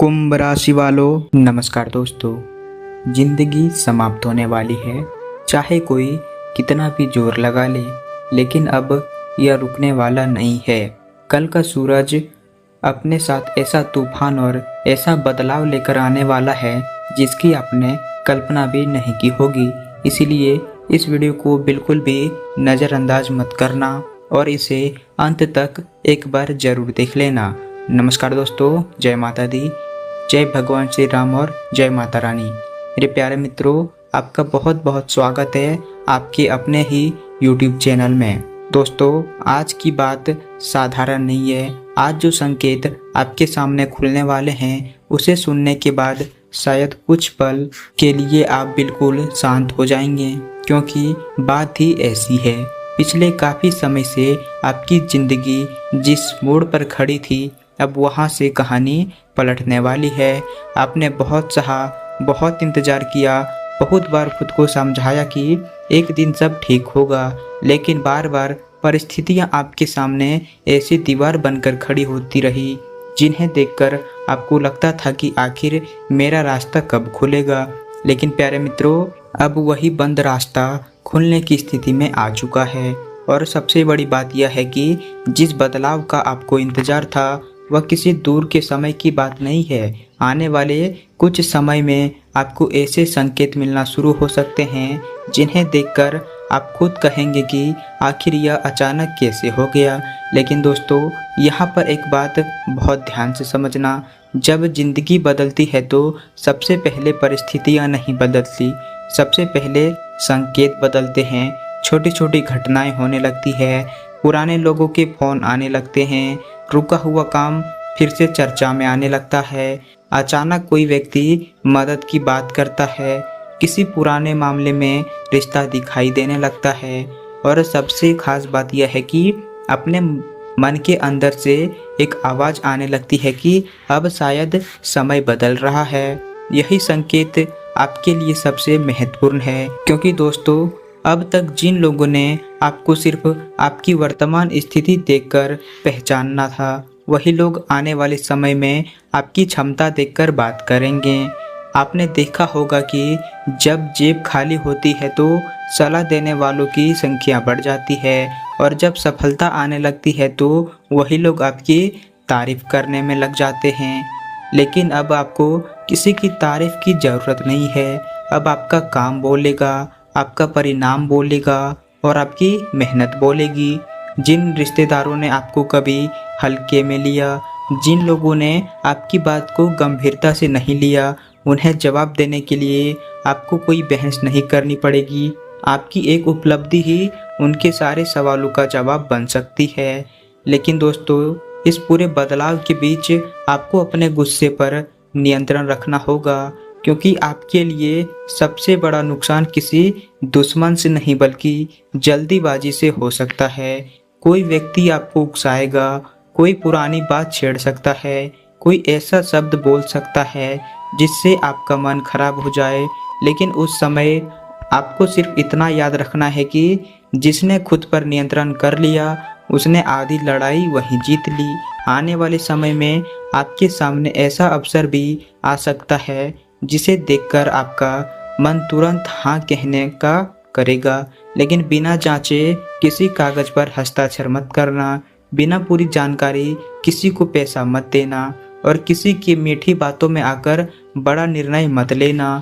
कुंभ राशि वालों नमस्कार दोस्तों। जिंदगी समाप्त होने वाली है, चाहे कोई कितना भी जोर लगा ले, लेकिन अब यह रुकने वाला नहीं है। कल का सूरज अपने साथ ऐसा तूफान और ऐसा बदलाव लेकर आने वाला है जिसकी आपने कल्पना भी नहीं की होगी। इसीलिए इस वीडियो को बिल्कुल भी नज़रअंदाज मत करना और इसे अंत तक एक बार जरूर देख लेना। नमस्कार दोस्तों, जय माता दी, जय भगवान श्री राम और जय माता रानी। मेरे प्यारे मित्रों, आपका बहुत बहुत स्वागत है आपके अपने ही YouTube चैनल में। दोस्तों, आज की बात साधारण नहीं है। आज जो संकेत आपके सामने खुलने वाले हैं उसे सुनने के बाद शायद कुछ पल के लिए आप बिल्कुल शांत हो जाएंगे, क्योंकि बात ही ऐसी है। पिछले काफ़ी समय से आपकी ज़िंदगी जिस मोड़ पर खड़ी थी, अब वहाँ से कहानी पलटने वाली है। आपने बहुत सहा, बहुत इंतज़ार किया, बहुत बार खुद को समझाया कि एक दिन सब ठीक होगा, लेकिन बार बार परिस्थितियाँ आपके सामने ऐसी दीवार बनकर खड़ी होती रही जिन्हें देखकर आपको लगता था कि आखिर मेरा रास्ता कब खुलेगा। लेकिन प्यारे मित्रों, अब वही बंद रास्ता खुलने की स्थिति में आ चुका है। और सबसे बड़ी बात यह है कि जिस बदलाव का आपको इंतजार था वह किसी दूर के समय की बात नहीं है। आने वाले कुछ समय में आपको ऐसे संकेत मिलना शुरू हो सकते हैं जिन्हें देखकर आप खुद कहेंगे कि आखिर यह अचानक कैसे हो गया। लेकिन दोस्तों, यहाँ पर एक बात बहुत ध्यान से समझना। जब जिंदगी बदलती है तो सबसे पहले परिस्थितियाँ नहीं बदलती, सबसे पहले संकेत बदलते हैं। छोटी छोटी घटनाएं होने लगती है, पुराने लोगों के फ़ोन आने लगते हैं, रुका हुआ काम फिर से चर्चा में आने लगता है, अचानक कोई व्यक्ति मदद की बात करता है, किसी पुराने मामले में रिश्ता दिखाई देने लगता है। और सबसे खास बात यह है कि अपने मन के अंदर से एक आवाज़ आने लगती है कि अब शायद समय बदल रहा है। यही संकेत आपके लिए सबसे महत्वपूर्ण है, क्योंकि दोस्तों, अब तक जिन लोगों ने आपको सिर्फ आपकी वर्तमान स्थिति देखकर पहचानना था, वही लोग आने वाले समय में आपकी क्षमता देखकर बात करेंगे। आपने देखा होगा कि जब जेब खाली होती है तो सलाह देने वालों की संख्या बढ़ जाती है, और जब सफलता आने लगती है तो वही लोग आपकी तारीफ करने में लग जाते हैं। लेकिन अब आपको किसी की तारीफ की ज़रूरत नहीं है। अब आपका काम बोलेगा, आपका परिणाम बोलेगा और आपकी मेहनत बोलेगी। जिन रिश्तेदारों ने आपको कभी हल्के में लिया, जिन लोगों ने आपकी बात को गंभीरता से नहीं लिया, उन्हें जवाब देने के लिए आपको कोई बहस नहीं करनी पड़ेगी। आपकी एक उपलब्धि ही उनके सारे सवालों का जवाब बन सकती है। लेकिन दोस्तों, इस पूरे बदलाव के बीच आपको अपने गुस्से पर नियंत्रण रखना होगा, क्योंकि आपके लिए सबसे बड़ा नुकसान किसी दुश्मन से नहीं बल्कि जल्दीबाजी से हो सकता है। कोई व्यक्ति आपको उकसाएगा, कोई पुरानी बात छेड़ सकता है, कोई ऐसा शब्द बोल सकता है जिससे आपका मन खराब हो जाए। लेकिन उस समय आपको सिर्फ इतना याद रखना है कि जिसने खुद पर नियंत्रण कर लिया उसने आधी लड़ाई वहीं जीत ली। आने वाले समय में आपके सामने ऐसा अवसर भी आ सकता है जिसे देखकर आपका मन तुरंत हाँ कहने का करेगा। लेकिन बिना जांचे किसी कागज पर हस्ताक्षर मत करना, बिना पूरी जानकारी किसी को पैसा मत देना, और किसी की मीठी बातों में आकर बड़ा निर्णय मत लेना।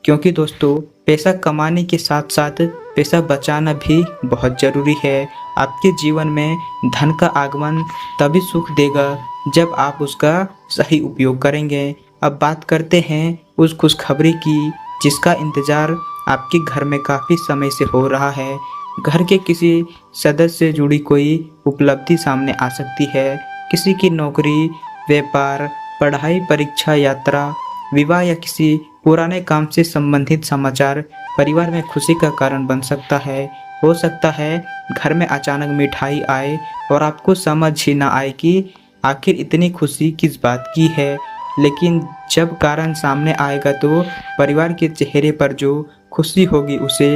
क्योंकि दोस्तों, पैसा कमाने के साथ साथ पैसा बचाना भी बहुत ज़रूरी है। आपके जीवन में धन का आगमन तभी सुख देगा जब आप उसका सही उपयोग करेंगे। अब बात करते हैं उस खुशखबरी की जिसका इंतज़ार आपके घर में काफ़ी समय से हो रहा है। घर के किसी सदस्य से जुड़ी कोई उपलब्धि सामने आ सकती है। किसी की नौकरी, व्यापार, पढ़ाई, परीक्षा, यात्रा, विवाह या किसी पुराने काम से संबंधित समाचार परिवार में खुशी का कारण बन सकता है। हो सकता है घर में अचानक मिठाई आए और आपको समझ ही ना आए कि आखिर इतनी खुशी किस बात की है। लेकिन जब कारण सामने आएगा तो परिवार के चेहरे पर जो खुशी होगी उसे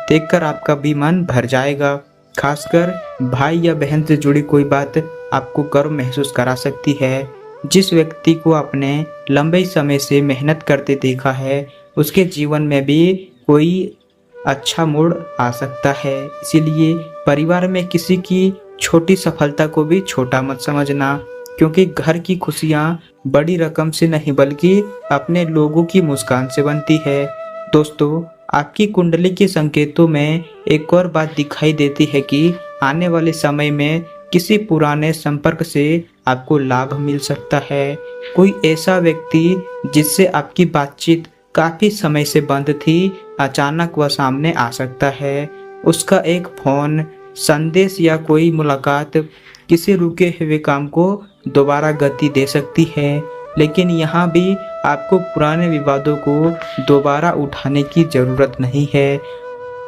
देखकर आपका भी मन भर जाएगा। खासकर भाई या बहन से जुड़ी कोई बात आपको गर्व महसूस करा सकती है। जिस व्यक्ति को आपने लंबे समय से मेहनत करते देखा है, उसके जीवन में भी कोई अच्छा मोड़ आ सकता है। इसीलिए परिवार में किसी की छोटी सफलता को भी छोटा मत समझना, क्योंकि घर की खुशियाँ बड़ी रकम से नहीं बल्कि अपने लोगों की मुस्कान से बनती है। दोस्तों, आपकी कुंडली के संकेतों में एक और बात दिखाई देती है कि आने वाले समय में किसी पुराने संपर्क से आपको लाभ मिल सकता है। कोई ऐसा व्यक्ति जिससे आपकी बातचीत काफी समय से बंद थी, अचानक वह सामने आ सकता है। उसका एक फोन, संदेश या कोई मुलाकात किसी रुके हुए काम को दोबारा गति दे सकती है। लेकिन यहाँ भी आपको पुराने विवादों को दोबारा उठाने की जरूरत नहीं है।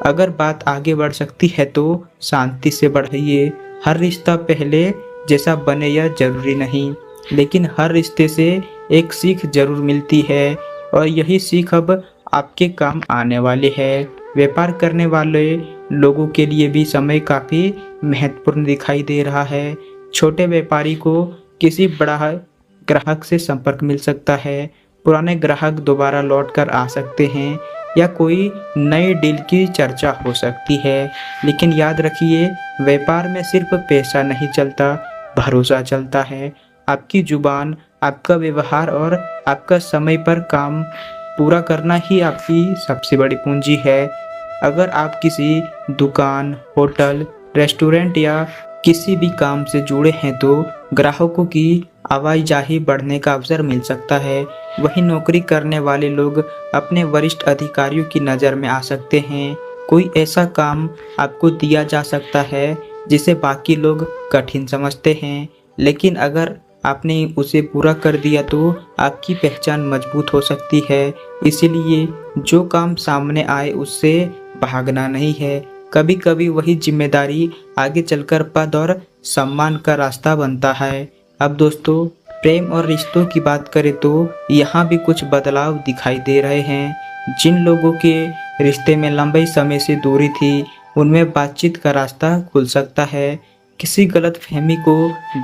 अगर बात आगे बढ़ सकती है तो शांति से बढ़ाइए। हर रिश्ता पहले जैसा बने यह जरूरी नहीं, लेकिन हर रिश्ते से एक सीख जरूर मिलती है और यही सीख अब आपके काम आने वाले है। व्यापार करने वाले लोगों के लिए भी समय काफी महत्वपूर्ण दिखाई दे रहा है। छोटे व्यापारी को किसी बड़ा ग्राहक से संपर्क मिल सकता है, पुराने ग्राहक दोबारा लौट कर आ सकते हैं या कोई नई डील की चर्चा हो सकती है। लेकिन याद रखिए, व्यापार में सिर्फ पैसा नहीं चलता, भरोसा चलता है। आपकी जुबान, आपका व्यवहार और आपका समय पर काम पूरा करना ही आपकी सबसे बड़ी पूंजी है। अगर आप किसी दुकान, होटल, रेस्टोरेंट या किसी भी काम से जुड़े हैं तो ग्राहकों की आवाजाही बढ़ने का अवसर मिल सकता है। वहीं नौकरी करने वाले लोग अपने वरिष्ठ अधिकारियों की नज़र में आ सकते हैं। कोई ऐसा काम आपको दिया जा सकता है जिसे बाकी लोग कठिन समझते हैं, लेकिन अगर आपने उसे पूरा कर दिया तो आपकी पहचान मजबूत हो सकती है। इसीलिए जो काम सामने आए उससे भागना नहीं है। कभी कभी वही जिम्मेदारी आगे चलकर पद और सम्मान का रास्ता बनता है। अब दोस्तों, प्रेम और रिश्तों की बात करें तो यहाँ भी कुछ बदलाव दिखाई दे रहे हैं। जिन लोगों के रिश्ते में लंबे समय से दूरी थी, उनमें बातचीत का रास्ता खुल सकता है। किसी गलतफहमी को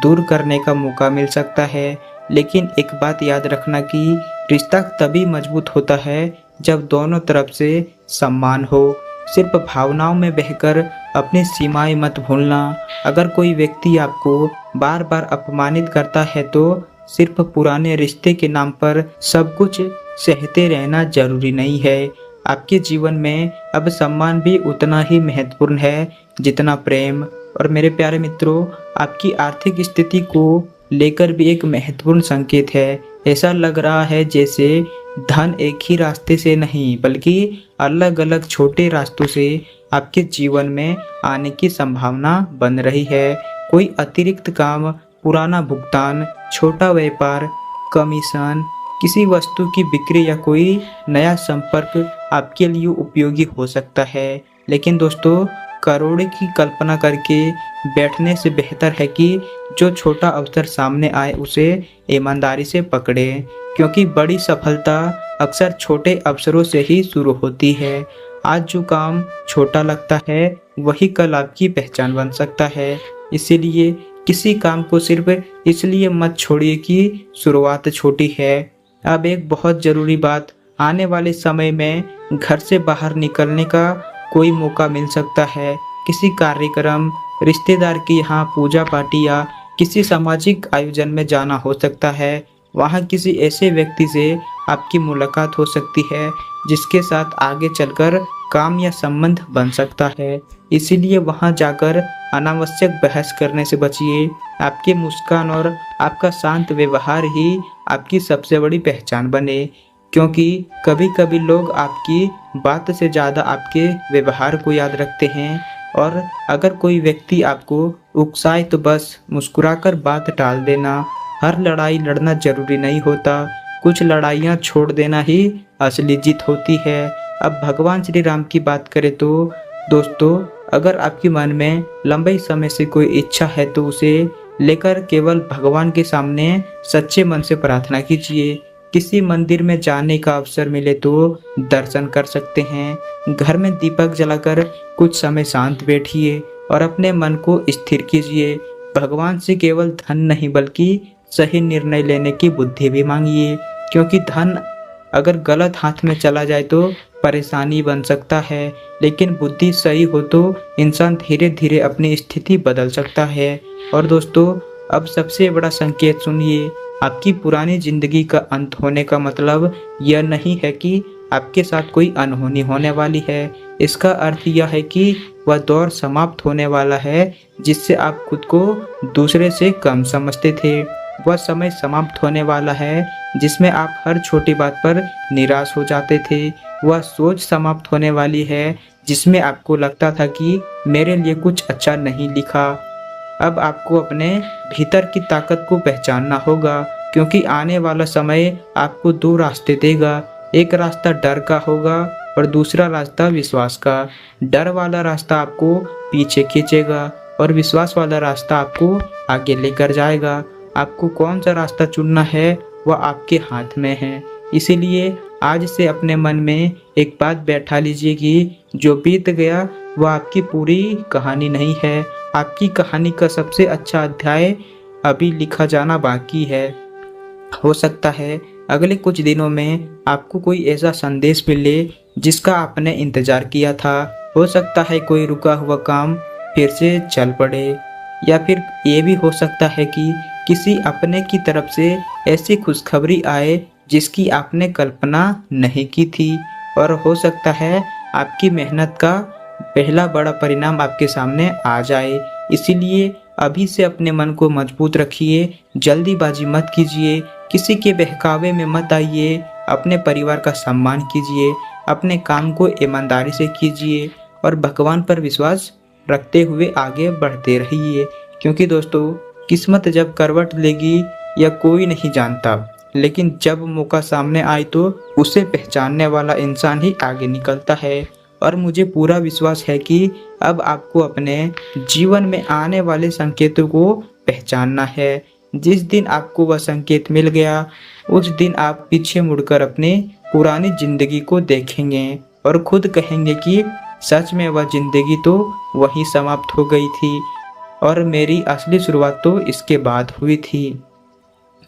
दूर करने का मौका मिल सकता है। लेकिन एक बात याद रखना कि रिश्ता तभी मजबूत होता है जब दोनों तरफ से सम्मान हो। सिर्फ भावनाओं में बहकर अपनी सीमाएं मत भूलना। अगर कोई व्यक्ति आपको बार बार अपमानित करता है तो सिर्फ पुराने रिश्ते के नाम पर सब कुछ सहते रहना जरूरी नहीं है। आपके जीवन में अब सम्मान भी उतना ही महत्वपूर्ण है जितना प्रेम। और मेरे प्यारे मित्रों, आपकी आर्थिक स्थिति को लेकर भी एक महत्वपूर्ण संकेत है। ऐसा लग रहा है जैसे धन एक ही रास्ते से नहीं बल्कि अलग अलग छोटे रास्तों से आपके जीवन में आने की संभावना बन रही है। कोई अतिरिक्त काम, पुराना भुगतान, छोटा व्यापार, कमीशन, किसी वस्तु की बिक्री या कोई नया संपर्क आपके लिए उपयोगी हो सकता है। लेकिन दोस्तों, करोड़ों की कल्पना करके बैठने से बेहतर है कि जो छोटा अवसर सामने आए उसे ईमानदारी से पकड़े, क्योंकि बड़ी सफलता अक्सर छोटे अवसरों से ही शुरू होती है। आज जो काम छोटा लगता है वही कल आपकी पहचान बन सकता है। इसीलिए किसी काम को सिर्फ इसलिए मत छोड़िए कि शुरुआत छोटी है। अब एक बहुत ज़रूरी बात, आने वाले समय में घर से बाहर निकलने का कोई मौका मिल सकता है। किसी कार्यक्रम, रिश्तेदार के यहाँ पूजा पार्टी या किसी सामाजिक आयोजन में जाना हो सकता है। वहाँ किसी ऐसे व्यक्ति से आपकी मुलाकात हो सकती है जिसके साथ आगे चलकर काम या संबंध बन सकता है। इसीलिए वहाँ जाकर अनावश्यक बहस करने से बचिए। आपकी मुस्कान और आपका शांत व्यवहार ही आपकी सबसे बड़ी पहचान बने, क्योंकि कभी कभी लोग आपकी बात से ज़्यादा आपके व्यवहार को याद रखते हैं। और अगर कोई व्यक्ति आपको उकसाए तो बस मुस्कुराकर बात टाल देना। हर लड़ाई लड़ना जरूरी नहीं होता, कुछ लड़ाइयाँ छोड़ देना ही असली जीत होती है। अब भगवान श्री राम की बात करें तो दोस्तों, अगर आपके मन में लंबे समय से कोई इच्छा है तो उसे लेकर केवल भगवान के सामने सच्चे मन से प्रार्थना कीजिए। किसी मंदिर में जाने का अवसर मिले तो दर्शन कर सकते हैं। घर में दीपक जलाकर कुछ समय शांत बैठिए और अपने मन को स्थिर कीजिए। भगवान से केवल धन नहीं बल्कि सही निर्णय लेने की बुद्धि भी मांगिए। क्योंकि धन अगर गलत हाथ में चला जाए तो परेशानी बन सकता है, लेकिन बुद्धि सही हो तो इंसान धीरे धीरे अपनी स्थिति बदल सकता है। और दोस्तों, अब सबसे बड़ा संकेत सुनिए। आपकी पुरानी जिंदगी का अंत होने का मतलब यह नहीं है कि आपके साथ कोई अनहोनी होने वाली है। इसका अर्थ यह है कि वह दौर समाप्त होने वाला है जिससे आप खुद को दूसरे से कम समझते थे। वह समय समाप्त होने वाला है जिसमें आप हर छोटी बात पर निराश हो जाते थे। वह सोच समाप्त होने वाली है जिसमें आपको लगता था कि मेरे लिए कुछ अच्छा नहीं लिखा। अब आपको अपने भीतर की ताकत को पहचानना होगा, क्योंकि आने वाला समय आपको दो रास्ते देगा। एक रास्ता डर का होगा और दूसरा रास्ता विश्वास का। डर वाला रास्ता आपको पीछे खींचेगा और विश्वास वाला रास्ता आपको आगे लेकर जाएगा। आपको कौन सा रास्ता चुनना है वह आपके हाथ में है। इसीलिए आज से अपने मन में एक बात बैठा लीजिए कि जो बीत गया वह आपकी पूरी कहानी नहीं है। आपकी कहानी का सबसे अच्छा अध्याय अभी लिखा जाना बाकी है। हो सकता है अगले कुछ दिनों में आपको कोई ऐसा संदेश मिले जिसका आपने इंतजार किया था। हो सकता है कोई रुका हुआ काम फिर से चल पड़े, या फिर ये भी हो सकता है कि किसी अपने की तरफ से ऐसी खुशखबरी आए जिसकी आपने कल्पना नहीं की थी। और हो सकता है आपकी मेहनत का पहला बड़ा परिणाम आपके सामने आ जाए। इसीलिए अभी से अपने मन को मजबूत रखिए, जल्दीबाजी मत कीजिए, किसी के बहकावे में मत आइए, अपने परिवार का सम्मान कीजिए, अपने काम को ईमानदारी से कीजिए और भगवान पर विश्वास रखते हुए आगे बढ़ते रहिए। क्योंकि दोस्तों, किस्मत जब करवट लेगी यह कोई नहीं जानता, लेकिन जब मौका सामने आए तो उसे पहचानने वाला इंसान ही आगे निकलता है। और मुझे पूरा विश्वास है कि अब आपको अपने जीवन में आने वाले संकेतों को पहचानना है। जिस दिन आपको वह संकेत मिल गया, उस दिन आप पीछे मुड़कर अपनी पुरानी जिंदगी को देखेंगे और खुद कहेंगे कि सच में वह जिंदगी तो वहीं समाप्त हो गई थी और मेरी असली शुरुआत तो इसके बाद हुई थी।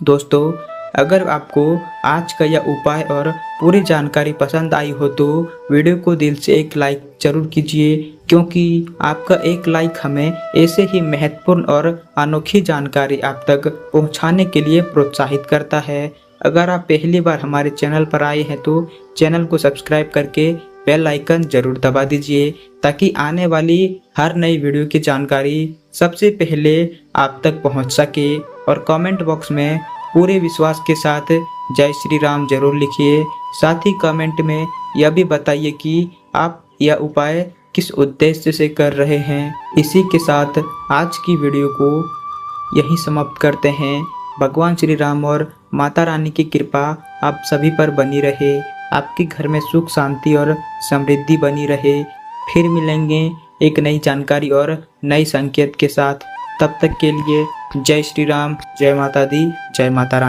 दोस्तों, अगर आपको आज का यह उपाय और पूरी जानकारी पसंद आई हो तो वीडियो को दिल से एक लाइक जरूर कीजिए, क्योंकि आपका एक लाइक हमें ऐसे ही महत्वपूर्ण और अनोखी जानकारी आप तक पहुंचाने के लिए प्रोत्साहित करता है। अगर आप पहली बार हमारे चैनल पर आए हैं तो चैनल को सब्सक्राइब करके बेल आइकन जरूर दबा दीजिए, ताकि आने वाली हर नई वीडियो की जानकारी सबसे पहले आप तक पहुंच सके। और कमेंट बॉक्स में पूरे विश्वास के साथ जय श्री राम जरूर लिखिए। साथ ही कमेंट में यह भी बताइए कि आप यह उपाय किस उद्देश्य से कर रहे हैं। इसी के साथ आज की वीडियो को यहीं समाप्त करते हैं। भगवान श्री राम और माता रानी की कृपा आप सभी पर बनी रहे, आपके घर में सुख शांति और समृद्धि बनी रहे। फिर मिलेंगे एक नई जानकारी और नई संकेत के साथ। तब तक के लिए जय श्री राम, जय माता दी, जय माता रानी।